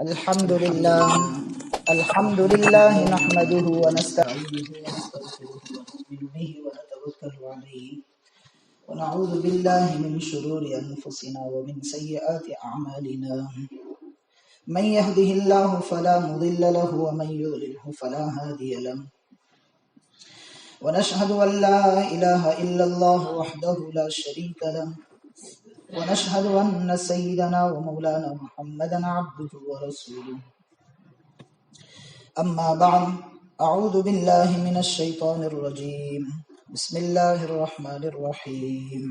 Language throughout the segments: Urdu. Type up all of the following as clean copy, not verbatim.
الحمد لله نحمده ونستعينه ونستغفره ونؤمن به ونتوكل عليه ونعوذ بالله من شرور أنفسنا ومن سيئات أعمالنا من يهده الله فلا مضل له ومن يضلله فلا هادي له ونشهد أن لا إله إلا الله وحده لا شريك له ونشهد أن سيدنا ومولانا محمدا عبده ورسوله أما بعد أعوذ بالله من الشيطان الرجيم بسم الله الرحمن الرحيم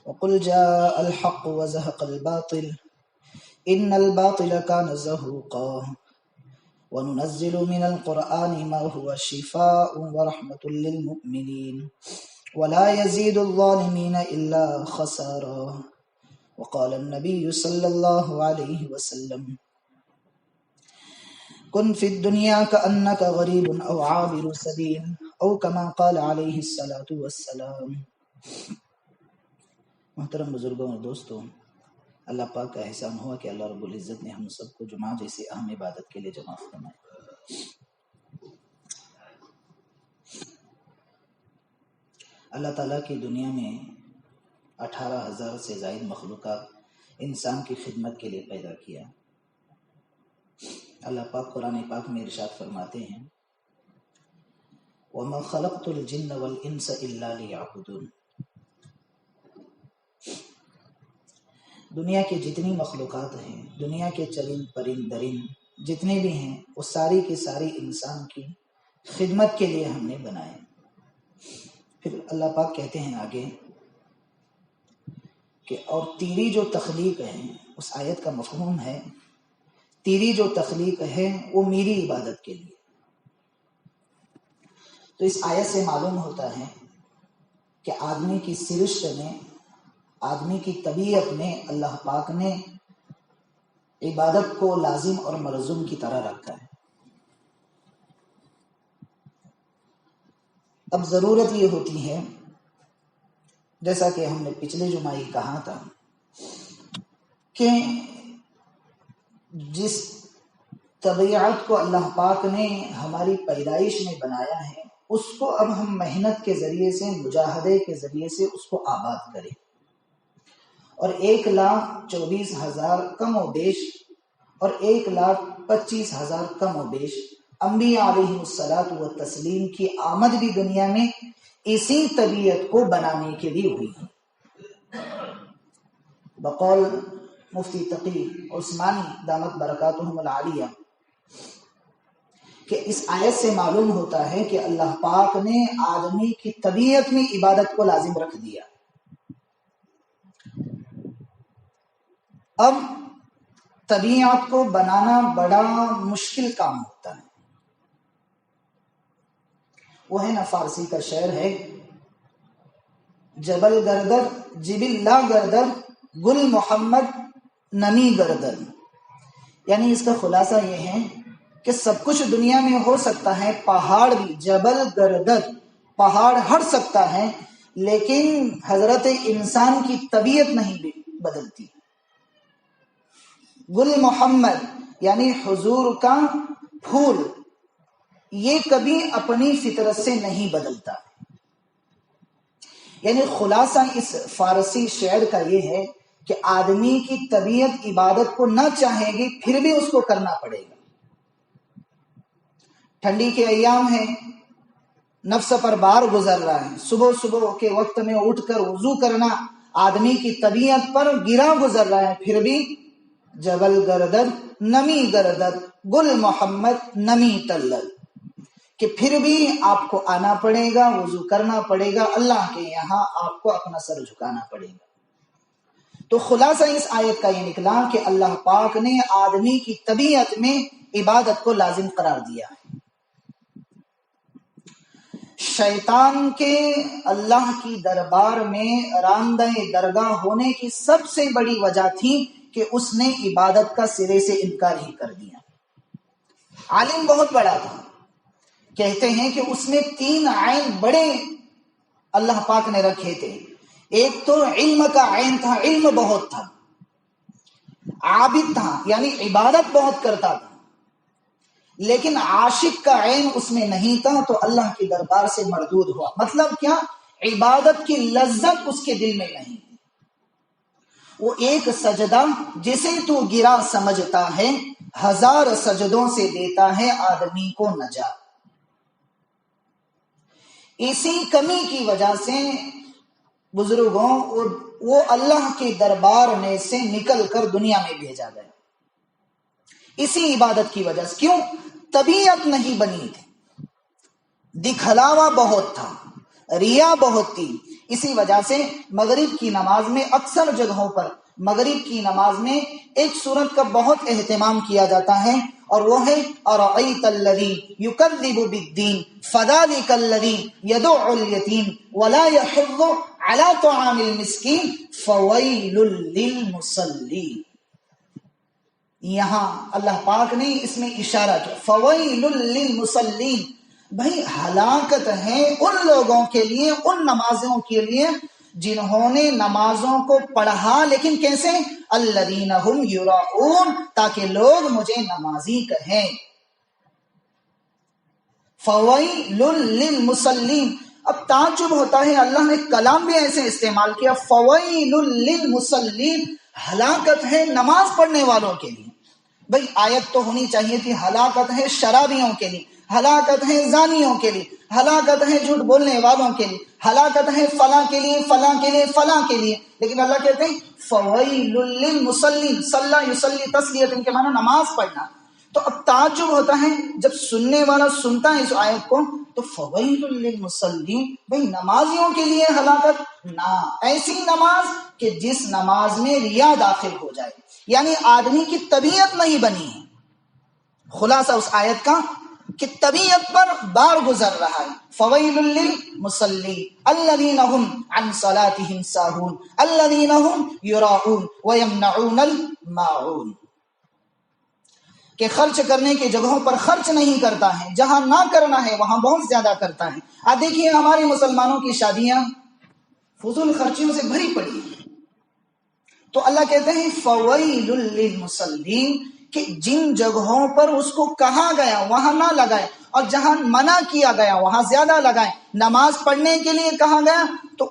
وقل جاء الحق وزهق الباطل إن الباطل كان زهوقا وننزل من القرآن ما هو شفاء ورحمة للمؤمنين ولا يزيد الظالمين إلا خسارا وقال النبي صلى الله عليه وسلم كن في الدنيا كأنك غريب أو عابر سبيل أو كما قال عليه الصلاة والسلام۔ محترم بزرگوں اور دوستوں، اللہ پاک کا احسان ہوا کہ اللہ رب العزت نے ہم سب کو جمعہ جیسی اہم عبادت کے لیے جمع فرمایا۔ اللہ تعالیٰ کی دنیا میں 18,000 سے زائد مخلوقات انسان کی خدمت کے لیے پیدا کیا۔ اللہ پاک قرآن پاک میں ارشاد فرماتے ہیں وَمَا خَلَقْتُ الْجِنَّ وَالْإِنسَ إِلَّا لِيَعْبُدُونَ۔ دنیا کے جتنی مخلوقات ہیں، دنیا کے چرند پرند درند جتنے بھی ہیں، وہ ساری کی ساری انسان کی خدمت کے لیے ہم نے بنائے۔ پھر اللہ پاک کہتے ہیں آگے کہ اور تیری جو تخلیق ہے، اس آیت کا مفہوم ہے تیری جو تخلیق ہے وہ میری عبادت کے لیے۔ تو اس آیت سے معلوم ہوتا ہے کہ آدمی کی سرشت میں، آدمی کی طبیعت میں اللہ پاک نے عبادت کو لازم اور ملزوم کی طرح رکھا ہے۔ اب ضرورت یہ ہوتی ہے، جیسا کہ ہم نے پچھلے جمعہ ہی کہا تھا، کہ جس طبیعت کو اللہ پاک نے ہماری پیدائش میں بنایا ہے، اس کو اب ہم محنت کے ذریعے سے، مجاہدے کے ذریعے سے اس کو آباد کریں، اور 1,24,000 کم و بیش اور 1,25,000 کم و بیش انبیاء علیہ الصلاۃ والتسلیم کی آمد بھی دنیا میں اسی طبیعت کو بنانے کے لیے ہوئی ہے۔ بقول مفتی تقی عثمانی دامت برکاتہم العالیہ کہ اس آیت سے معلوم ہوتا ہے کہ اللہ پاک نے آدمی کی طبیعت میں عبادت کو لازم رکھ دیا۔ اب طبیعت کو بنانا بڑا مشکل کام ہوتا ہے۔ وہ ہے نا، فارسی کا شعر ہے جبل گردر جبل لا گردر گل محمد نمی گردر، یعنی اس کا خلاصہ یہ ہے کہ سب کچھ دنیا میں ہو سکتا ہے، پہاڑ بھی، جبل گردر پہاڑ ہٹ سکتا ہے، لیکن حضرت انسان کی طبیعت نہیں بدلتی۔ گل محمد یعنی حضور کا پھول، یہ کبھی اپنی فطرت سے نہیں بدلتا۔ یعنی خلاصہ اس فارسی شعر کا یہ ہے کہ آدمی کی طبیعت عبادت کو نہ چاہے گی، پھر بھی اس کو کرنا پڑے گا۔ ٹھنڈی کے ایام ہیں، نفس پر بار گزر رہا ہے، صبح صبح کے وقت میں اٹھ کر وضو کرنا آدمی کی طبیعت پر گرا گزر رہا ہے، پھر بھی جبل گردر نمی گردر گل محمد نمی تلل، کہ پھر بھی آپ کو آنا پڑے گا، وضو کرنا پڑے گا، اللہ کے یہاں آپ کو اپنا سر جھکانا پڑے گا۔ تو خلاصہ اس آیت کا یہ نکلا کہ اللہ پاک نے آدمی کی طبیعت میں عبادت کو لازم قرار دیا ہے۔ شیطان کے اللہ کی دربار میں راندہ درگاہ ہونے کی سب سے بڑی وجہ تھی کہ اس نے عبادت کا سرے سے انکار ہی کر دیا۔ عالم بہت بڑا تھا، کہتے ہیں کہ اس میں 3 عین بڑے اللہ پاک نے رکھے تھے۔ ایک تو علم کا عین تھا، علم بہت تھا، عابد تھا یعنی عبادت بہت کرتا تھا، لیکن عاشق کا عین اس میں نہیں تھا تو اللہ کے دربار سے مردود ہوا۔ مطلب کیا؟ عبادت کی لذت اس کے دل میں نہیں تھی۔ وہ ایک سجدہ جسے تو گرا سمجھتا ہے، ہزار سجدوں سے دیتا ہے آدمی کو نجات۔ اسی کمی کی وجہ سے بزرگوں وہ اللہ کے دربار میں سے نکل کر دنیا میں بھیجا گیا، اسی عبادت کی وجہ سے۔ کیوں؟ طبیعت نہیں بنی تھی، دکھلاوا بہت تھا، ریا بہت تھی۔ اسی وجہ سے مغرب کی نماز میں اکثر جگہوں پر مغرب کی نماز میں ایک سورت کا بہت اہتمام کیا جاتا ہے، اور وہ ہے اَرَأَيْتَ الَّذِي يُكَذِّبُ بِالدِّينِ فَذَلِكَ الَّذِي يَدُعُّ الْيَتِيمَ وَلَا يَحُضُّ عَلَى طَعَامِ الْمِسْكِينِ فَوَيْلٌ لِّلْمُصَلِّينَ۔ یہاں اللہ پاک نے اس میں اشارہ کیا، فَوَيْلٌ لِّلْمُصَلِّينَ، بھائی ہلاکت ہے ان لوگوں کے لیے، ان نمازوں کے لیے جنہوں نے نمازوں کو پڑھا، لیکن کیسے؟ الذین هم یراؤون، تاکہ لوگ مجھے نمازی کہیں۔ فویل للمصلین، اب تعجب ہوتا ہے اللہ نے کلام بھی ایسے استعمال کیا، فویل للمصلین، ہلاکت ہے نماز پڑھنے والوں کے لیے۔ بھئی آیت تو ہونی چاہیے تھی ہلاکت ہے شرابیوں کے لیے، ہلاکت ہے زانیوں کے لیے، ہلاکت ہے جھوٹ بولنے والوں کے لیے، ہلاکت ہے فلاں کے لیے فلاں کے لیے فلاں کے لیے، لیکن اللہ کہتے ہیں فویل للمصلین، صلی یصلی تسلیۃ، ان کے معنی نماز پڑھنا۔ تو اب تعجب ہوتا ہے جب سننے والا سنتا ہے اس آیت کو تو فویل للمصلین، بھئی نمازیوں کے لیے ہلاکت نہ، ایسی نماز کہ جس نماز میں ریا داخل ہو جائے، یعنی آدمی کی طبیعت نہیں بنی ہے۔ خلاصہ اس آیت کا کہ طبیعت پر بار گزر رہا ہے۔ فویل للمصلین الذین هم عن صلاتهم ساہون الذین هم یراؤون ویمنعون الماعون، کہ خرچ کرنے کی جگہوں پر خرچ نہیں کرتا ہے، جہاں نہ کرنا ہے وہاں بہت زیادہ کرتا ہے۔ آپ دیکھیے ہمارے مسلمانوں کی شادیاں فضول خرچیوں سے بھری پڑی ہیں، تو اللہ کہتے ہیں فویل للمصلین، کہ جن جگہوں پر اس کو کہا گیا وہاں نہ لگائے، اور جہاں منع کیا گیا وہاں زیادہ لگائے۔ نماز پڑھنے کے لیے کہا گیا تو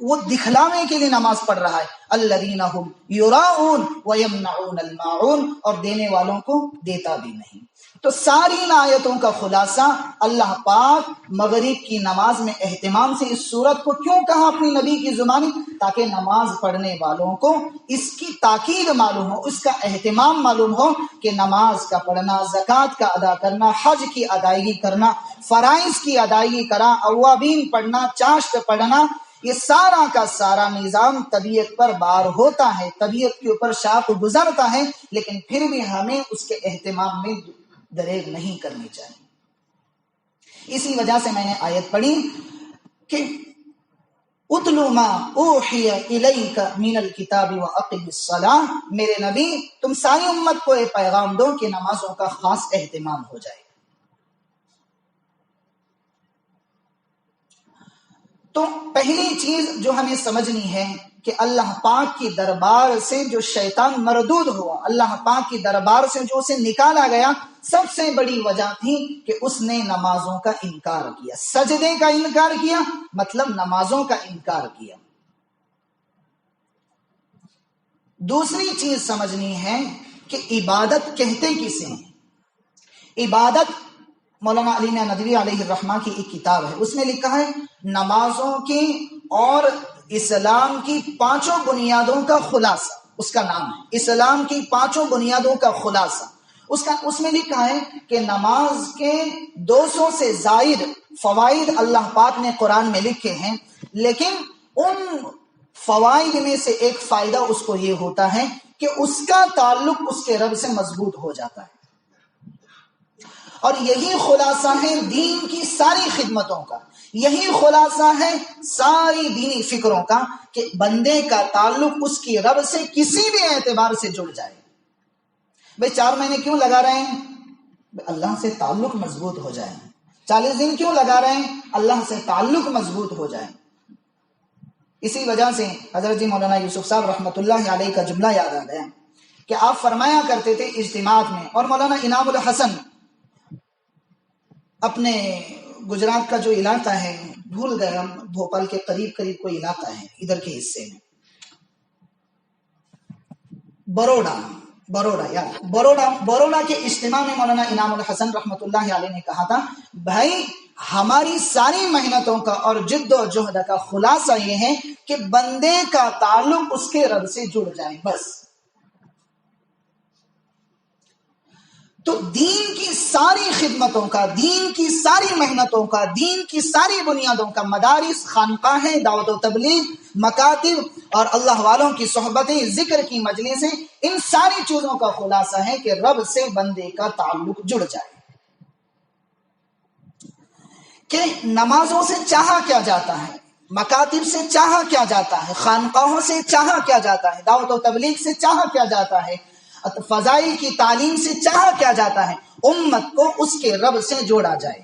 وہ دکھلانے کے لیے نماز پڑھ رہا ہے، الذین هم یراؤون ویمنعون الماعون، اور دینے والوں کو دیتا بھی نہیں۔ تو ساری ان آیتوں کا خلاصہ اللہ پاک مغرب کی نماز میں اہتمام سے اس سورت کو کیوں کہا اپنی نبی کی زبانی، تاکہ نماز پڑھنے والوں کو اس کی تاکید معلوم ہو، اس کا اہتمام معلوم ہو کہ نماز کا پڑھنا، زکوٰۃ کا ادا کرنا، حج کی ادائیگی کرنا، فرائض کی ادائیگی کرنا، اوابین پڑھنا، چاشت پڑھنا، یہ سارا کا سارا نظام طبیعت پر بار ہوتا ہے، طبیعت کے اوپر شاخ گزرتا ہے، لیکن پھر بھی ہمیں اس کے اہتمام میں دریغ نہیں کرنی چاہیے۔ اسی وجہ سے میں نے آیت پڑھی کہ اتلو ما اوحی الیک من الکتاب واقم الصلاۃ، میرے نبی تم ساری امت کو یہ پیغام دو کہ نمازوں کا خاص اہتمام ہو جائے۔ تو پہلی چیز جو ہمیں سمجھنی ہے کہ اللہ پاک کی دربار سے جو شیطان مردود ہوا، اللہ پاک کی دربار سے جو اسے نکالا گیا، سب سے بڑی وجہ تھی کہ اس نے نمازوں کا انکار کیا، سجدے کا انکار کیا، مطلب نمازوں کا انکار کیا۔ دوسری چیز سمجھنی ہے کہ عبادت کہتے کسے ہیں؟ عبادت مولانا علی ندوی علیہ الرحمہ کی ایک کتاب ہے، اس میں لکھا ہے نمازوں کی اور اسلام کی 5 بنیادوں کا خلاصہ، اس کا نام ہے اسلام کی 5 بنیادوں کا خلاصہ۔ اس میں لکھا ہے کہ نماز کے 200 سے زائد فوائد اللہ پاک نے قرآن میں لکھے ہیں، لیکن ان فوائد میں سے ایک فائدہ اس کو یہ ہوتا ہے کہ اس کا تعلق اس کے رب سے مضبوط ہو جاتا ہے، اور یہی خلاصہ ہے دین کی ساری خدمتوں کا، یہی خلاصہ ہے ساری دینی فکروں کا، کہ بندے کا تعلق اس کی رب سے کسی بھی اعتبار سے جڑ جائے۔ بھئی 4 مہینے کیوں لگا رہے ہیں؟ اللہ سے تعلق مضبوط ہو جائے۔ 40 دن کیوں لگا رہے ہیں؟ اللہ سے تعلق مضبوط ہو جائے۔ اسی وجہ سے حضرت جی مولانا یوسف صاحب رحمۃ اللہ علیہ کا جملہ یاد آ گیا کہ آپ فرمایا کرتے تھے اجتماعات میں، اور مولانا انعام الحسن اپنے گجرات کا جو علاقہ ہے، بھول گئے ہم، بھوپال کے قریب قریب کوئی علاقہ ہے ادھر کے حصے میں، بروڑا کے اجتماع میں مولانا انعام الحسن رحمۃ اللہ علیہ نے کہا تھا، بھائی ہماری ساری محنتوں کا اور جد و جہد کا خلاصہ یہ ہے کہ بندے کا تعلق اس کے رب سے جڑ جائے بس۔ تو دین کی ساری خدمتوں کا، دین کی ساری محنتوں کا، دین کی ساری بنیادوں کا، مدارس، خانقاہیں، دعوت و تبلیغ، مکاتب اور اللہ والوں کی صحبتیں، ذکر کی مجلسیں، ان ساری چیزوں کا خلاصہ ہے کہ رب سے بندے کا تعلق جڑ جائے۔ کہ نمازوں سے چاہا کیا جاتا ہے، مکاتب سے چاہا کیا جاتا ہے، خانقاہوں سے چاہا کیا جاتا ہے، دعوت و تبلیغ سے چاہا کیا جاتا ہے، فضائل کی تعلیم سے چاہا کیا جاتا ہے، امت کو اس کے رب سے جوڑا جائے۔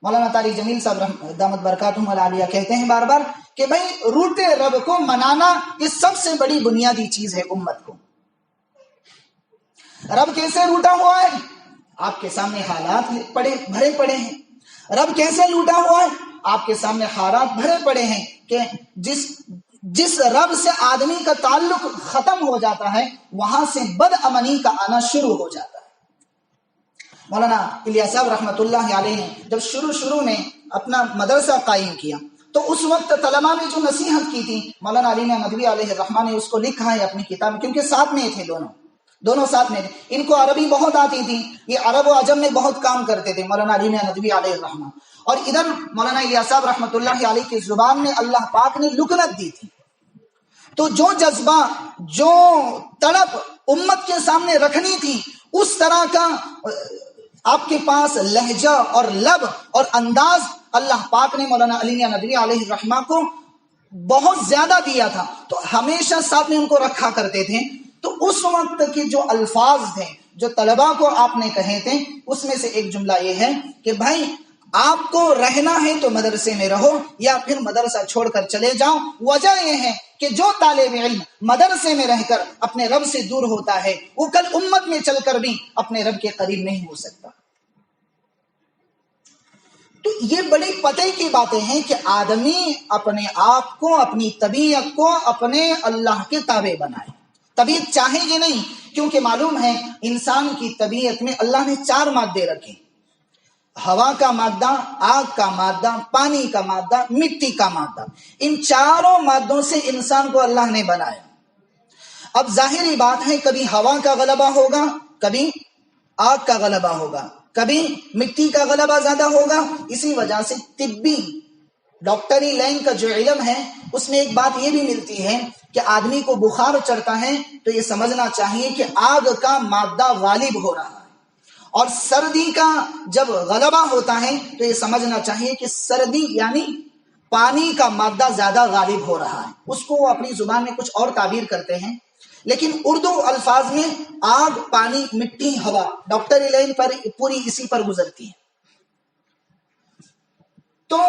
مولانا طارق جمیل صاحب دامت برکاتہم العالیہ کہتے ہیں بار بار کہ بھائی روٹے رب کو منانا یہ سب سے بڑی بنیادی چیز ہے امت کو۔ رب کیسے روٹا ہوا ہے؟ آپ کے سامنے حالات بھرے پڑے ہیں۔ رب کیسے لوٹا ہوا ہے؟ آپ کے سامنے حالات بھرے پڑے ہیں کہ جس رب سے آدمی کا تعلق ختم ہو جاتا ہے وہاں سے بد امنی کا آنا شروع ہو جاتا ہے۔ مولانا الیاس صاحب رحمۃ اللہ علیہ نے جب شروع میں اپنا مدرسہ قائم کیا تو اس وقت طلباء نے جو نصیحت کی تھی، مولانا علی ندوی علیہ الرحمہ نے اس کو لکھا ہے اپنی کتاب میں، کیونکہ ساتھ میں تھے دونوں ساتھ میں تھے، ان کو عربی بہت آتی تھی، یہ عرب و عجم میں بہت کام کرتے تھے مولانا علی ندوی علیہ الرحمہ، اور ادھر مولانا الیاس صاحب رحمۃ اللہ علیہ کی زبان میں اللہ پاک نے لکنت دی تھی۔ تو جو جذبہ، جو تڑپ امت کے سامنے رکھنی تھی، اس طرح کا آپ کے پاس لہجہ اور لب اور انداز اللہ پاک نے مولانا علی ندوی علیہ الرحمہ کو بہت زیادہ دیا تھا، تو ہمیشہ ساتھ میں ان کو رکھا کرتے تھے۔ تو اس وقت کے جو الفاظ تھے، جو طلباء کو آپ نے کہے تھے، اس میں سے ایک جملہ یہ ہے کہ بھائی آپ کو رہنا ہے تو مدرسے میں رہو یا پھر مدرسہ چھوڑ کر چلے جاؤ۔ وجہ یہ ہے کہ جو طالب علم مدرسے میں رہ کر اپنے رب سے دور ہوتا ہے وہ کل امت میں چل کر بھی اپنے رب کے قریب نہیں ہو سکتا۔ تو یہ بڑی پتے کی باتیں ہیں کہ آدمی اپنے آپ کو، اپنی طبیعت کو اپنے اللہ کے تابع بنائے۔ طبیعت چاہے گی نہیں، کیونکہ معلوم ہے انسان کی طبیعت میں اللہ نے 4 مادے رکھے، ہوا کا مادہ، آگ کا مادہ، پانی کا مادہ، مٹی کا مادہ۔ ان 4 مادوں سے انسان کو اللہ نے بنایا۔ اب ظاہری بات ہے کبھی ہوا کا غلبہ ہوگا، کبھی آگ کا غلبہ ہوگا، کبھی مٹی کا غلبہ زیادہ ہوگا۔ اسی وجہ سے طبی ڈاکٹری لائن کا جو علم ہے اس میں ایک بات یہ بھی ملتی ہے کہ آدمی کو بخار چڑھتا ہے تو یہ سمجھنا چاہیے کہ آگ کا مادہ غالب ہو رہا ہے، اور سردی کا جب غلبہ ہوتا ہے تو یہ سمجھنا چاہیے کہ سردی یعنی پانی کا مادہ زیادہ غالب ہو رہا ہے۔ اس کو وہ اپنی زبان میں کچھ اور تعبیر کرتے ہیں، لیکن اردو الفاظ میں آگ، پانی، مٹی، ہوا، ڈاکٹری لائن پر پوری اسی پر گزرتی ہے۔ تو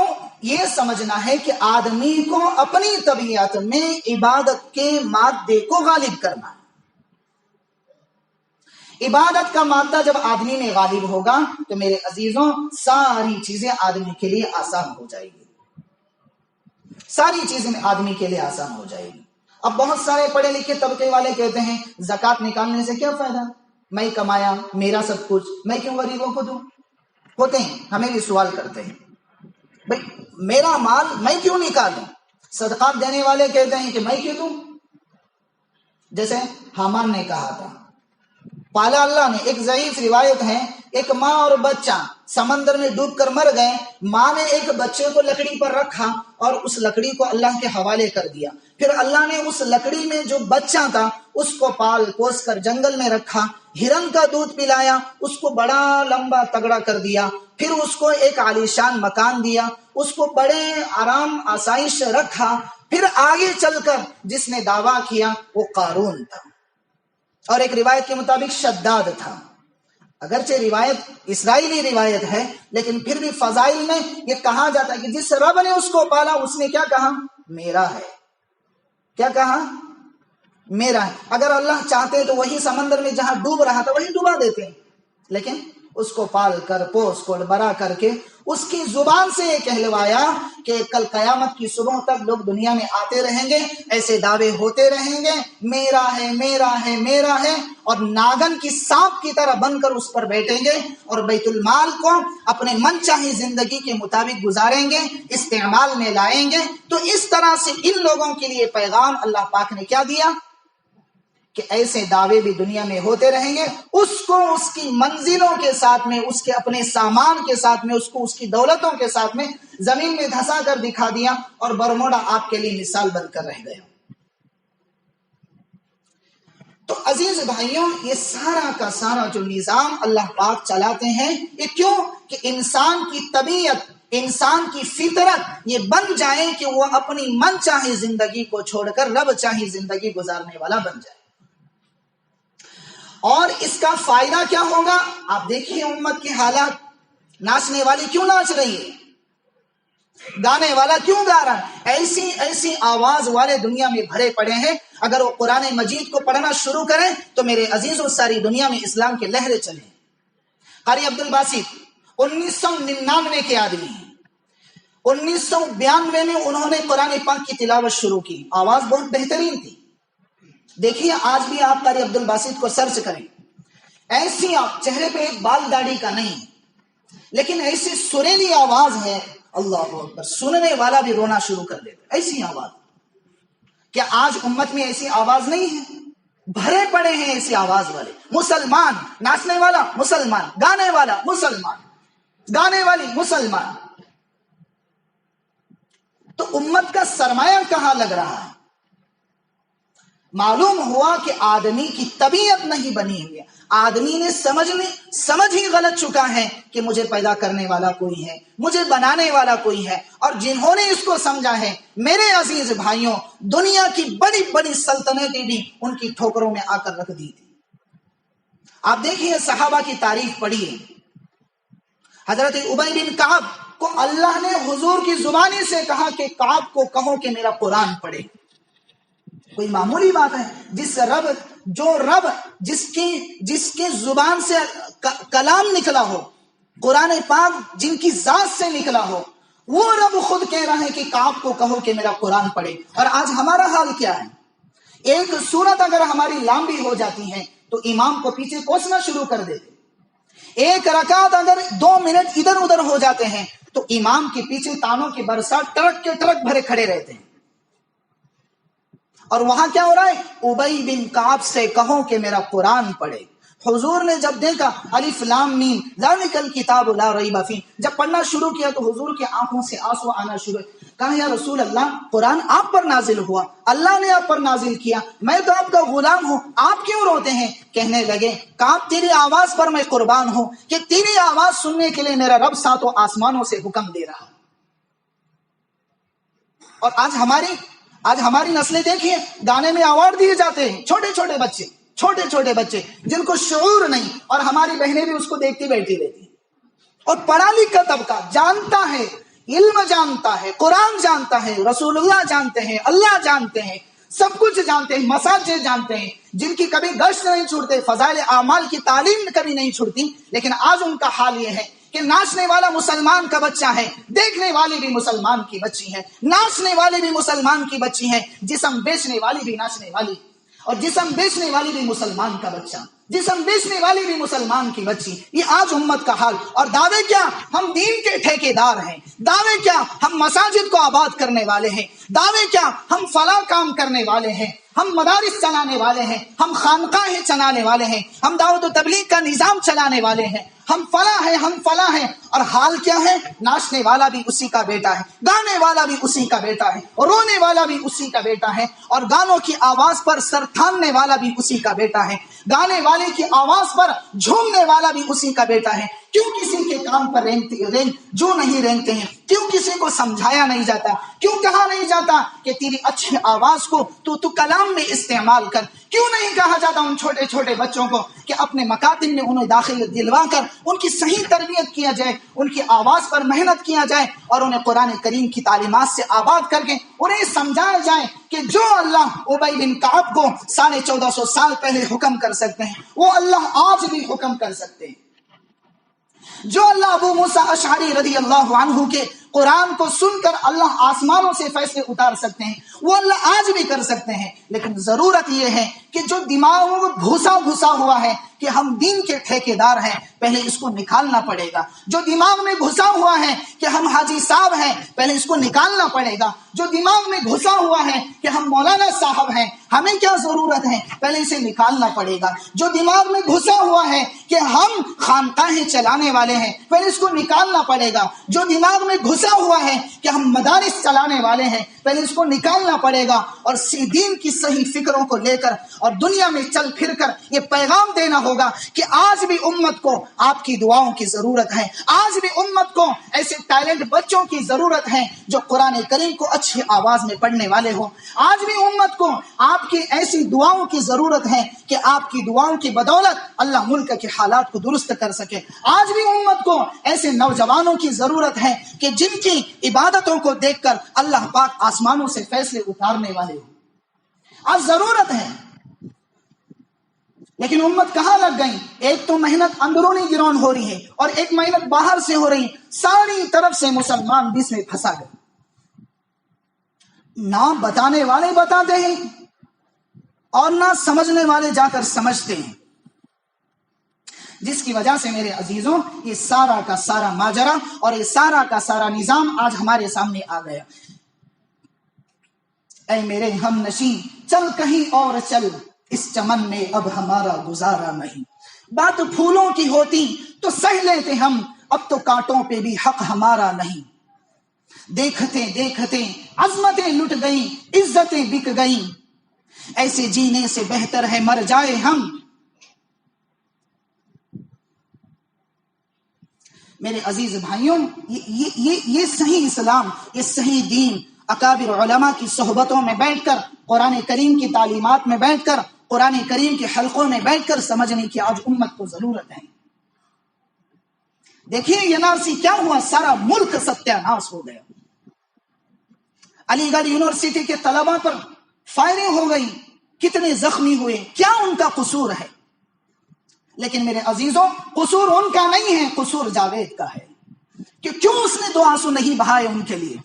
یہ سمجھنا ہے کہ آدمی کو اپنی طبیعت میں عبادت کے مادے کو غالب کرنا ہے۔ عبادت کا مادہ جب آدمی میں غالب ہوگا تو میرے عزیزوں ساری چیزیں آدمی کے لیے آسان ہو جائے گی، ساری چیزیں آدمی کے لیے آسان ہو جائے گی۔ اب بہت سارے پڑھے لکھے طبقے والے کہتے ہیں زکوٰۃ نکالنے سے کیا فائدہ، میں کمایا، میرا سب کچھ، میں کیوں غریبوں کو دوں؟ ہوتے ہیں، ہمیں بھی سوال کرتے ہیں بھئی میرا مال میں کیوں نکالوں؟ صدقات دینے والے کہتے ہیں کہ میں کیوں دوں؟ جیسے حامان نے کہا تھا، پالا اللہ نے۔ ایک ضعیف روایت ہے، ایک ماں اور بچہ سمندر میں ڈوب کر مر گئے، ماں نے ایک بچے کو لکڑی پر رکھا اور اس لکڑی کو اللہ کے حوالے کر دیا، پھر اللہ نے اس لکڑی میں جو بچہ تھا اس کو پال پوس کر جنگل میں رکھا، ہرن کا دودھ پلایا، اس کو بڑا لمبا تگڑا کر دیا، پھر اس کو ایک عالیشان مکان دیا، اس کو بڑے آرام آسائش رکھا، پھر آگے چل کر جس نے دعویٰ کیا وہ قارون تھا، اور ایک روایت کے مطابق شداد تھا۔ اگرچہ روایت اسرائیلی روایت ہے لیکن پھر بھی فضائل میں یہ کہا جاتا ہے کہ جس رب نے اس کو پالا اس نے کیا کہا؟ میرا ہے۔ کیا کہا؟ میرا ہے. اگر اللہ چاہتے تو وہی سمندر میں جہاں ڈوب رہا تھا وہی ڈوبا دیتے، لیکن اس کو پال کر پوس کو بڑا کر کے اس کی زبان سے یہ کہلوایا کہ کل قیامت کی صبح تک لوگ دنیا میں آتے رہیں گے، ایسے دعوے ہوتے رہیں گے، میرا ہے میرا ہے میرا ہے، اور ناگن کی سانپ کی طرح بن کر اس پر بیٹھیں گے اور بیت المال کو اپنے من چاہی زندگی کے مطابق گزاریں گے، استعمال میں لائیں گے. تو اس طرح سے ان لوگوں کے لیے پیغام اللہ پاک نے کیا دیا کہ ایسے دعوے بھی دنیا میں ہوتے رہیں گے. اس کو اس کی منزلوں کے ساتھ میں، اس کے اپنے سامان کے ساتھ میں، اس کو اس کی دولتوں کے ساتھ میں زمین میں دھسا کر دکھا دیا، اور برموڈا آپ کے لیے مثال بن کر رہ گیا. تو عزیز بھائیوں، یہ سارا کا سارا جو نظام اللہ پاک چلاتے ہیں، یہ کیوں؟ کہ انسان کی طبیعت، انسان کی فطرت یہ بن جائے کہ وہ اپنی من چاہی زندگی کو چھوڑ کر رب چاہی زندگی گزارنے والا بن جائے. اور اس کا فائدہ کیا ہوگا؟ آپ دیکھیے امت کی حالات. ناچنے والی کیوں ناچ رہی ہے؟ گانے والا کیوں گا رہا ہے؟ ایسی ایسی آواز والے دنیا میں بھرے پڑے ہیں. اگر وہ قرآن مجید کو پڑھنا شروع کریں تو میرے عزیزوں ساری دنیا میں اسلام کے لہریں چلیں. قاری عبد الباسط 1999 کے آدمی ہیں. 1992 میں انہوں نے قرآن پاک کی تلاوت شروع کی. آواز بہت بہترین تھی. دیکھیے آج بھی آپ قاری عبد الباسط کو سرچ کریں، ایسی آپ چہرے پہ ایک بال داڑھی کا نہیں، لیکن ایسی سریلی آواز ہے، اللہ اکبر، سننے والا بھی رونا شروع کر دیتا. ایسی آواز. کیا آج امت میں ایسی آواز نہیں ہے؟ بھرے پڑے ہیں ایسی آواز والے. مسلمان ناچنے والا مسلمان، گانے والا مسلمان، گانے والی مسلمان. تو امت کا سرمایہ کہاں لگ رہا ہے؟ معلوم ہوا کہ آدمی کی طبیعت نہیں بنی ہوئی ہے. آدمی نے سمجھ ہی غلط چکا ہے کہ مجھے پیدا کرنے والا کوئی ہے، مجھے بنانے والا کوئی ہے. اور جنہوں نے اس کو سمجھا ہے، میرے عزیز بھائیوں، دنیا کی بڑی بڑی سلطنتیں بھی ان کی ٹھوکروں میں آ کر رکھ دی تھی. آپ دیکھیے صحابہ کی تاریخ پڑھیے. حضرت ابی بن کعب کو اللہ نے حضور کی زبانی سے کہا کہ کعب کو کہو کہ میرا قرآن پڑھے. کوئی معمولی بات ہے؟ جس کی زبان سے کلام نکلا ہو، قرآن پاک جن کی ذات سے نکلا ہو، وہ رب خود کہہ رہا ہے کہ کعب کو کہو کہ میرا قرآن پڑھے. اور آج ہمارا حال کیا ہے؟ ایک سورت اگر ہماری لمبی ہو جاتی ہے تو امام کو پیچھے کوسنا شروع کر دیتے. ایک رکعت اگر 2 منٹ ادھر ادھر ہو جاتے ہیں تو امام کے پیچھے تانوں کی برسات ٹرک کے ٹرک بھرے کھڑے رہتے ہیں. اور وہاں کیا ہو رہا ہے؟ ابی بن کعب سے کہو کہ میرا قرآن پڑھے. حضور نے جب دیکھا الف لام میم ذالک الکتاب لا ریب فیہ، جب پڑھنا شروع کیا تو حضور کی آنکھوں سے آنسو آنا شروع. کہا یا رسول اللہ، قرآن آپ پر نازل ہوا، اللہ نے آپ پر نازل کیا، میں تو آپ کا غلام ہوں، آپ کیوں روتے ہیں؟ کہنے لگے کعب تیری آواز پر میں قربان ہوں کہ تیری آواز سننے کے لیے میرا رب 7 آسمانوں سے حکم دے رہا. اور آج ہماری نسلیں دیکھیے، گانے میں ایوارڈ دیے جاتے ہیں، چھوٹے چھوٹے بچے جن کو شعور نہیں، اور ہماری بہنیں بھی اس کو دیکھتی بیٹھی رہتی. اور پڑھا لکھا طبقہ جانتا ہے، علم جانتا ہے، قرآن جانتا ہے، رسول اللہ جانتے ہیں، اللہ جانتے ہیں، سب کچھ جانتے ہیں، مساجد جانتے ہیں، جن کی کبھی گشت نہیں چھوڑتے، فضائل اعمال کی تعلیم کبھی نہیں چھوڑتی. لیکن آج ان کا حال یہ ہے کہ ناچنے والا مسلمان کا بچہ ہے، دیکھنے والی بھی مسلمان کی بچی ہے، ناچنے والی بھی مسلمان کی بچی ہے، جسم بیچنے والی بھی ناچنے والی، اور جسم بیچنے والی بھی مسلمان کا بچہ، جسم بیچنے والی بھی مسلمان کی بچی. یہ آج امت کا حال. اور دعوے کیا؟ ہم دین کے ٹھیکیدار ہیں. دعوے کیا؟ ہم مساجد کو آباد کرنے والے ہیں. دعوے کیا؟ ہم فلاں کام کرنے والے ہیں، ہم مدارس چلانے والے ہیں، ہم خانقاہیں چلانے والے ہیں، ہم دعوت و تبلیغ کا نظام چلانے والے ہیں، ہم فلاں ہیں، ہم فلاں ہیں. اور حال کیا ہے؟ ناچنے والا بھی اسی کا بیٹا ہے، گانے والا بھی اسی کا بیٹا ہے، رونے والا بھی اسی کا بیٹا ہے، اور گانوں کی آواز پر سر تھامنے والا بھی اسی کا بیٹا ہے، گانے والے کی آواز پر جھومنے والا بھی اسی کا بیٹا ہے. کیوں کسی کے کان پر جو نہیں رینگتے ہیں؟ کیوں کسی کو سمجھایا نہیں جاتا؟ کیوں کہا نہیں جاتا کہ تیری اچھی آواز کو تو کلام میں استعمال کر؟ کیوں نہیں کہا جاتا ان چھوٹے چھوٹے بچوں کو کہ اپنے مکاتب میں انہیں داخل دلوا کر ان کی صحیح تربیت کیا جائے، ان کی آواز پر محنت کیا جائے اور انہیں قرآن کریم کی تعلیمات سے آباد کر کے انہیں سمجھایا جائے کہ جو اللہ ابی بن کعب کو 1450 سال پہلے حکم کر سکتے ہیں وہ اللہ آج بھی حکم کر سکتے ہیں۔ جو اللہ ابو موسیٰ اشعری رضی اللہ عنہ کے قرآن کو سن کر اللہ آسمانوں سے فیصلے اتار سکتے ہیں وہ اللہ آج بھی کر سکتے ہیں، لیکن ضرورت یہ ہے کہ جو دماغوں کو گھسا ہوا ہے کہ ہم دین کے ٹھیکیدار ہیں، پہلے اس کو نکالنا پڑے گا۔ جو دماغ میں گھسا ہوا ہے کہ ہم حاجی صاحب ہیں، پہلے اس کو نکالنا پڑے گا۔ جو دماغ میں گھسا ہوا ہے کہ ہم مولانا صاحب ہیں، ہمیں کیا ضرورت ہے، پہلے اسے نکالنا پڑے گا۔ جو دماغ میں گھسا ہوا ہے کہ ہم خانقاہیں چلانے والے ہیں، پہلے اس کو نکالنا پڑے گا۔ جو دماغ میں گھسا ہوا ہے کہ ہم مدارس چلانے والے ہیں، پہلے اس کو نکالنا پڑے گا اور دین کی صحیح فکروں کو لے کر اور دنیا میں چل پھر کر یہ پیغام دینا ہوگا کہ آج بھی امت کو آپ کی دعاؤں کی ضرورت ہے، آج بھی امت کو ایسے ٹیلنٹ بچوں کی ضرورت ہے جو قرآن کریم کو اچھی آواز میں پڑھنے والے ہوں۔ آج بھی امت کو آپ کی ایسی دعاؤں کی ضرورت ہے کہ آپ کی دعاؤں کی بدولت اللہ ملک کے حالات کو درست کر سکے۔ آج بھی امت کو ایسے نوجوانوں کی ضرورت ہے کہ جن کی عبادتوں کو دیکھ کر اللہ پاک آسمانوں سے فیصلے اتارنے والے ہوں۔ آج ضرورت ہے، لیکن امت کہاں لگ گئی؟ ایک تو محنت اندرونی گراؤنڈ ہو رہی ہے اور ایک محنت باہر سے ہو رہی ہے، ساری طرف سے مسلمان بیچ میں پھنسا گئے۔ نہ بتانے والے بتاتے ہیں اور نہ سمجھنے والے جا کر سمجھتے ہیں، جس کی وجہ سے میرے عزیزوں یہ سارا کا سارا ماجرا اور یہ سارا کا سارا نظام آج ہمارے سامنے آ گیا۔ اے میرے ہم نشین چل کہیں اور چل، اس چمن میں اب ہمارا گزارا نہیں۔ بات پھولوں کی ہوتی تو سہ لیتے ہم، اب تو کانٹوں پہ بھی حق ہمارا نہیں۔ دیکھتے دیکھتے عظمتیں لٹ گئیں، عزتیں بک گئیں، ایسے جینے سے بہتر ہے مر جائے ہم۔ میرے عزیز بھائیوں، یہ صحیح اسلام، یہ صحیح دین اکابر علماء کی صحبتوں میں بیٹھ کر، قرآن کریم کی تعلیمات میں بیٹھ کر، قرآن کریم کے حلقوں میں بیٹھ کر سمجھنے کی آج امت کو ضرورت ہے۔ دیکھیے NRC کیا ہوا، سارا ملک ستیہ ناش ہو گیا۔ علی گڑھ یونیورسٹی کے طلباء پر فائرنگ ہو گئی، کتنے زخمی ہوئے، کیا ان کا قصور ہے؟ لیکن میرے عزیزوں قصور ان کا نہیں ہے، قصور جاوید کا ہے کہ کیوں اس نے 2 آنسو نہیں بہائے ان کے لیے۔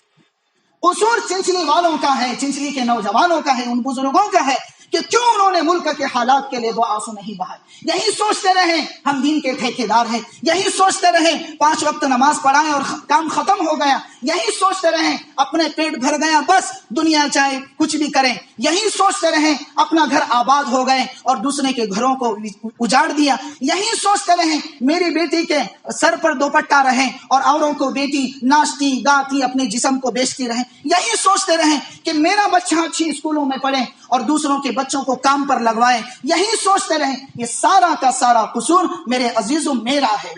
قصور چنچلی والوں کا ہے، چنچلی کے نوجوانوں کا ہے، ان بزرگوں کا ہے کہ کیوں انہوں نے ملک کے حالات کے لیے 2 آنسو نہیں بہائے۔ یہی سوچتے رہے ہم دین کے ٹھیکیدار ہیں، یہی سوچتے رہے 5 وقت نماز پڑھائیں اور کام ختم ہو گیا، یہی سوچتے رہے اپنے پیٹ بھر گیا بس دنیا چاہے کچھ بھی کریں، یہی سوچتے رہے اپنا گھر آباد ہو گئے اور دوسرے کے گھروں کو اجاڑ دیا، یہی سوچتے رہے میری بیٹی کے سر پر دوپٹہ رہے اور اوروں کو بیٹی ناچتی گاتی اپنے جسم کو بیچتی رہے، یہی سوچتے رہے کہ میرا بچہ اچھی اسکولوں میں پڑھے اور دوسروں کے بچوں کو کام پر لگوائے، یہی سوچتے رہے۔ یہ سارا کا سارا قصور میرے عزیزوں میرا ہے،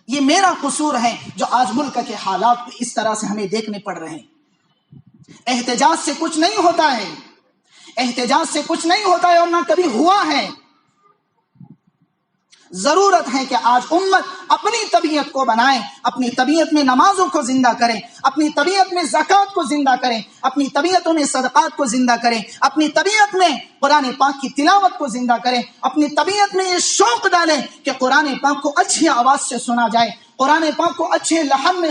یہ میرا قصور ہے جو آج ملک کے حالات کو اس طرح سے ہمیں دیکھنے پڑ رہے ہیں۔ احتجاج سے کچھ نہیں ہوتا ہے، احتجاج سے کچھ نہیں ہوتا ہے اور نہ کبھی ہوا ہے۔ ضرورت ہے کہ آج امت اپنی طبیعت کو بنائے، اپنی طبیعت میں نمازوں کو زندہ کریں، اپنی طبیعت میں زکوٰۃ کو زندہ کریں، اپنی طبیعتوں میں صدقات کو زندہ کریں، اپنی طبیعت میں قرآن پاک کی تلاوت کو زندہ کریں، اپنی طبیعت میں یہ شوق ڈالیں کہ قرآن پاک کو اچھی آواز سے سنا جائے، قرآن پاک کو اچھے لحن میں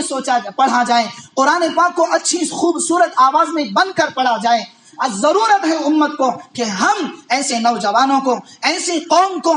پڑھا جائے، قرآن پاک کو اچھی خوبصورت آواز میں بن کر پڑھا جائے۔ آج ضرورت ہے امت کو کہ ہم ایسے نوجوانوں کو، ایسی قوم کو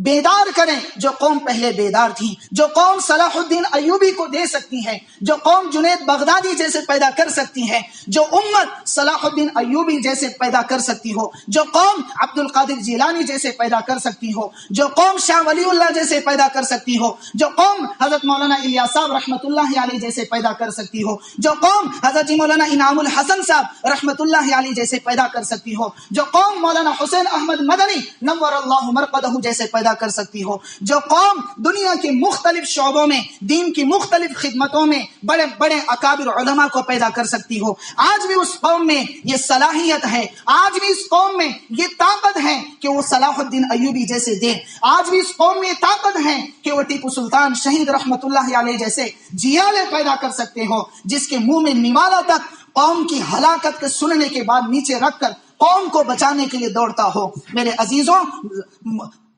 بیدار کریں جو قوم پہلے بیدار تھی، جو قوم صلاح الدین ایوبی کو دے سکتی ہے، جو قوم جنید بغدادی جیسے پیدا کر سکتی ہے، جو امت صلاح الدین ایوبی جیسے پیدا کر سکتی ہو، جو قوم عبد القادر جیلانی جیسے پیدا کر سکتی ہو، جو قوم شاہ ولی اللہ جیسے پیدا کر سکتی ہو، جو قوم حضرت مولانا الیاس صاحب رحمۃ اللہ علیہ جیسے پیدا کر سکتی ہو، جو قوم حضرت مولانا انعام الحسن صاحب رحمۃ اللہ علیہ جیسے پیدا کر سکتی ہو، جو قوم مولانا حسین احمد مدنی نور اللہ مرقدہ جیسے پیدا کر سکتی ہو، جو قوم دنیا کے مختلف شعبوں میں دین کی مختلف خدمتوں میں بڑے بڑے اکابر علماء کو پیدا کر سکتی ہو، آج بھی اس قوم میں یہ صلاحیت ہے، آج بھی اس قوم میں یہ طاقت ہے کہ وہ صلاح الدین ایوبی جیسے دے، آج بھی اس قوم میں یہ طاقت ہے کہ وہ ٹیپو سلطان شہید رحمت اللہ علیہ جیسے جیالے پیدا کر سکتے ہو، جس کے منہ میں نوالا تک قوم کی ہلاکت کے سننے کے بعد نیچے رکھ کر قوم کو بچانے کے لیے دوڑتا ہو۔ میرے عزیزوں،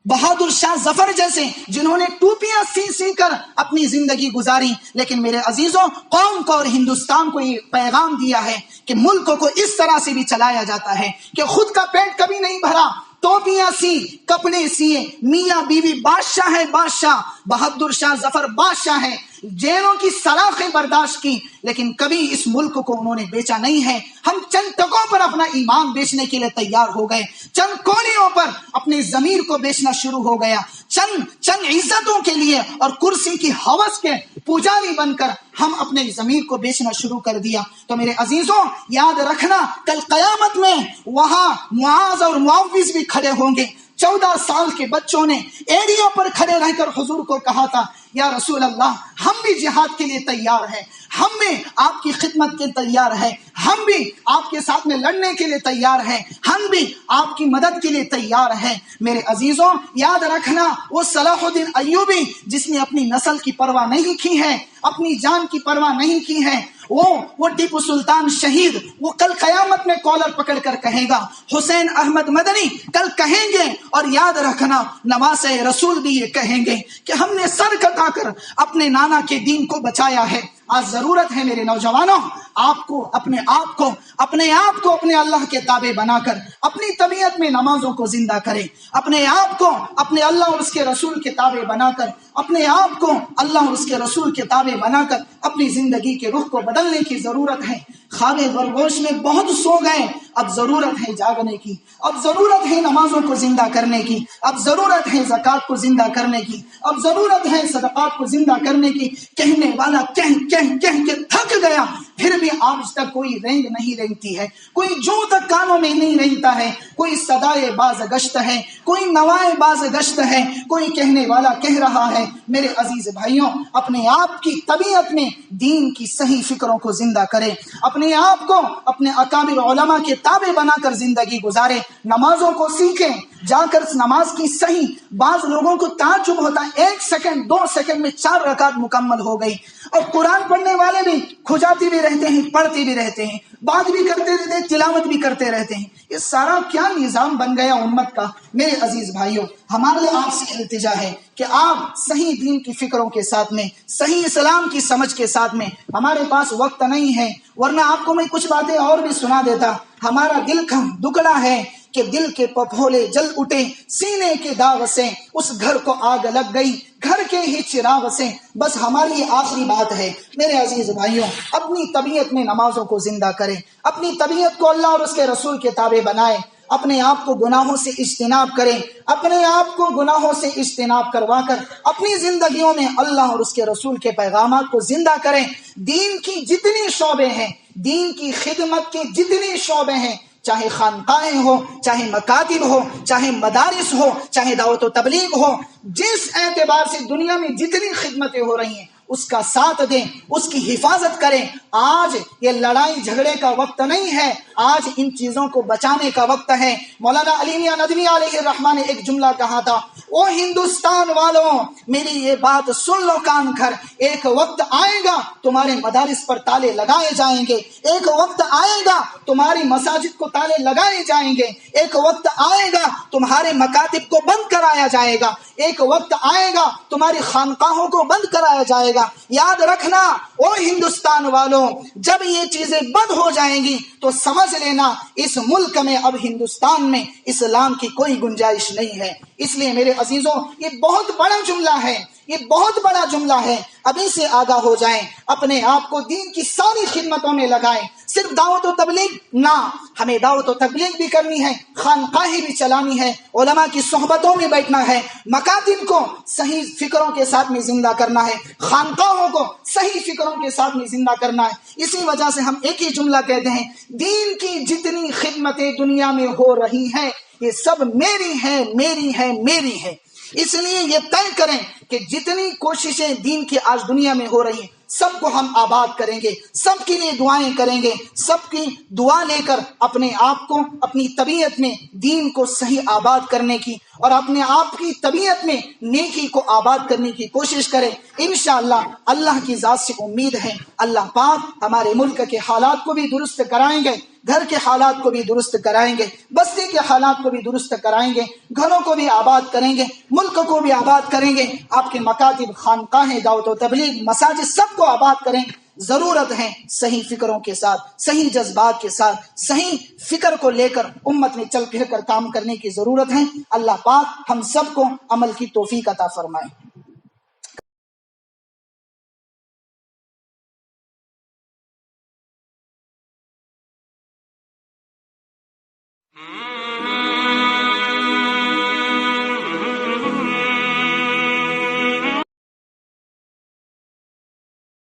بہادر شاہ ظفر جیسے جنہوں نے ٹوپیاں سی کر اپنی زندگی گزاری، لیکن میرے عزیزوں قوم کو اور ہندوستان کو یہ پیغام دیا ہے کہ ملک کو اس طرح سے بھی چلایا جاتا ہے کہ خود کا پیٹ کبھی نہیں بھرا، ٹوپیاں سی، کپڑے سیے، میاں بیوی بادشاہ ہے بادشاہ، بہادر شاہ ظفر بادشاہ ہے، جیلوں کی سلاخیں برداشت کی، لیکن کبھی اس ملک کو انہوں نے بیچا نہیں ہے۔ ہم چند ٹکوں پر اپنا ایمان بیچنے کے لیے تیار ہو گئے، چند کولیوں پر اپنے ضمیر کو بیچنا شروع ہو گیا، چند عزتوں کے لیے اور کرسی کی ہوس کے پجاری بن کر ہم اپنے ضمیر کو بیچنا شروع کر دیا۔ تو میرے عزیزوں یاد رکھنا، کل قیامت میں وہاں معاذ اور معوذ بھی کھڑے ہوں گے۔ 14 سال کے بچوں نے ایڑیوں پر کھڑے رہ کر حضور کو کہا تھا، یا رسول اللہ ہم بھی جہاد کے لیے تیار ہیں، ہم بھی آپ کی خدمت کے تیار ہیں، ہم بھی آپ کے ساتھ میں لڑنے کے لیے تیار ہیں، ہم بھی آپ کی مدد کے لیے تیار ہیں۔ میرے عزیزوں یاد رکھنا، وہ صلاح الدین ایوبی جس نے اپنی نسل کی پرواہ نہیں کی ہے، اپنی جان کی پرواہ نہیں کی ہے، وہ ٹیپو سلطان شہید، وہ کل قیامت میں کالر پکڑ کر کہے گا، حسین احمد مدنی کل کہیں گے، اور یاد رکھنا نواز رسول بھی یہ کہیں گے کہ ہم نے سر کٹا کر اپنے نانا کے دین کو بچایا ہے۔ آج ضرورت ہے میرے نوجوانوں، آپ کو اپنے آپ کو اپنے اللہ کے تابع بنا کر اپنی طبیعت میں نمازوں کو زندہ کریں، اپنے آپ کو اپنے اللہ اور اس کے رسول کے تابع بنا کر، اپنے آپ کو اللہ اور اس کے رسول کے تابع بنا کر اپنی زندگی کے رخ کو بدلنے کی ضرورت ہے۔ خواب غرگوش میں بہت سو گئے، اب ضرورت ہے جاگنے کی، اب ضرورت ہے نمازوں کو زندہ کرنے کی، اب ضرورت ہے زکوٰۃ کو زندہ کرنے کی، اب ضرورت ہے صدقات کو زندہ کرنے کی۔ کہنے والا کہہ کے تھک گیا، پھر بھی آج تک کوئی رینگ نہیں رینگتی ہے، کوئی جو تک کانوں میں نہیں رینگتا ہے، کوئی صدائے باز گشت ہے، کوئی نوائے باز گشت ہے، کوئی کہنے والا کہہ رہا ہے۔ میرے عزیز بھائیوں، اپنے آپ کی طبیعت میں دین کی صحیح فکروں کو زندہ کریں، اپنے آپ کو اپنے اکابر علماء کے تابع بنا کر زندگی گزارے، نمازوں کو سیکھیں، جا کر نماز کی صحیح، بعض لوگوں کو تعجب ہوتا ہے 1 سیکنڈ 2 سیکنڈ میں 4 رکعت مکمل ہو گئی، اور قرآن پڑھنے والے بھی کھجاتے بھی رہتے ہیں، پڑھتے بھی رہتے ہیں، بات بھی کرتے رہتے ہیں، تلاوت بھی کرتے رہتے ہیں۔ یہ سارا کیا نظام بن گیا امت کا؟ میرے عزیز بھائیوں، ہمارے آپ سے التجا ہے کہ آپ صحیح دین کی فکروں کے ساتھ میں، صحیح اسلام کی سمجھ کے ساتھ میں، ہمارے پاس وقت نہیں ہے ورنہ آپ کو میں کچھ باتیں اور بھی سنا دیتا۔ ہمارا دل دکڑا ہے کہ دل کے پپھولے جل اٹھے سینے کے داغ سے، اس گھر کو آگ لگ گئی گھر کے ہی چراغ سے، بس ہماری آخری بات ہے۔ میرے عزیز بھائیوں، اپنی طبیعت میں نمازوں کو زندہ کریں، اپنی طبیعت کو اللہ اور اس کے رسول کے تابع بنائیں، اپنے آپ کو گناہوں سے اجتناب کریں، اپنے آپ کو گناہوں سے اجتناب کروا کر اپنی زندگیوں میں اللہ اور اس کے رسول کے پیغامات کو زندہ کریں۔ دین کی جتنی شعبے ہیں، دین کی خدمت کے جتنے شعبے ہیں، چاہے خانقاہیں ہو، چاہے مکاتب ہو، چاہے مدارس ہو، چاہے دعوت و تبلیغ ہو، جس اعتبار سے دنیا میں جتنی خدمتیں ہو رہی ہیں اس کا ساتھ دیں، اس کی حفاظت کریں۔ آج یہ لڑائی جھگڑے کا وقت نہیں ہے، آج ان چیزوں کو بچانے کا وقت ہے۔ مولانا علی میاں ندوی علیہ الرحمہ نے ایک جملہ کہا تھا، او ہندوستان والوں میری یہ بات سن لو کان کھر، ایک وقت آئے گا تمہارے مدارس پر تالے لگائے جائیں گے، ایک وقت آئے گا تمہاری مساجد کو تالے لگائے جائیں گے، ایک وقت آئے گا تمہارے مکاتب کو بند کرایا جائے گا، ایک وقت آئے گا تمہاری خانقاہوں کو بند کرایا جائے گا۔ یاد رکھنا او ہندوستان والوں، جب یہ چیزیں بند ہو جائیں گی تو سمجھ لینا اس ملک میں، اب ہندوستان میں اسلام کی کوئی گنجائش نہیں ہے۔ اس لیے میرے عزیزوں، یہ بہت بڑا جملہ ہے، یہ بہت بڑا جملہ ہے، ابھی سے آگاہ ہو جائیں، اپنے آپ کو دین کی ساری خدمتوں میں لگائیں، صرف دعوت و تبلیغ نہ، ہمیں دعوت و تبلیغ بھی کرنی ہے، خانقاہیں بھی چلانی ہے، علماء کی صحبتوں میں بیٹھنا ہے، مکاتب کو صحیح فکروں کے ساتھ میں زندہ کرنا ہے، خانقاہوں کو صحیح فکروں کے ساتھ میں زندہ کرنا ہے۔ اسی وجہ سے ہم ایک ہی جملہ کہتے ہیں، دین کی جتنی خدمتیں دنیا میں ہو رہی ہیں یہ سب میری ہیں، میری ہیں، میری ہیں۔ اس لیے یہ طے کریں کہ جتنی کوششیں دین کی آج دنیا میں ہو رہی ہیں سب کو ہم آباد کریں گے، سب کے لیے دعائیں کریں گے، سب کی دعا لے کر اپنے آپ کو، اپنی طبیعت میں دین کو صحیح آباد کرنے کی اور اپنے آپ کی طبیعت میں نیکی کو آباد کرنے کی کوشش کریں۔ انشاءاللہ اللہ کی ذات سے امید ہے اللہ پاک ہمارے ملک کے حالات کو بھی درست کرائیں گے، گھر کے حالات کو بھی درست کرائیں گے، بستی کے حالات کو بھی درست کرائیں گے، گھروں کو بھی آباد کریں گے، ملک کو بھی آباد کریں گے، آپ کے مکاتب، خانقاہیں، دعوت و تبلیغ، مساجد سب کو آباد کریں۔ ضرورت ہے صحیح فکروں کے ساتھ، صحیح جذبات کے ساتھ، صحیح فکر کو لے کر امت میں چل پھر کر کام کرنے کی ضرورت ہے۔ اللہ پاک ہم سب کو عمل کی توفیق عطا فرمائے۔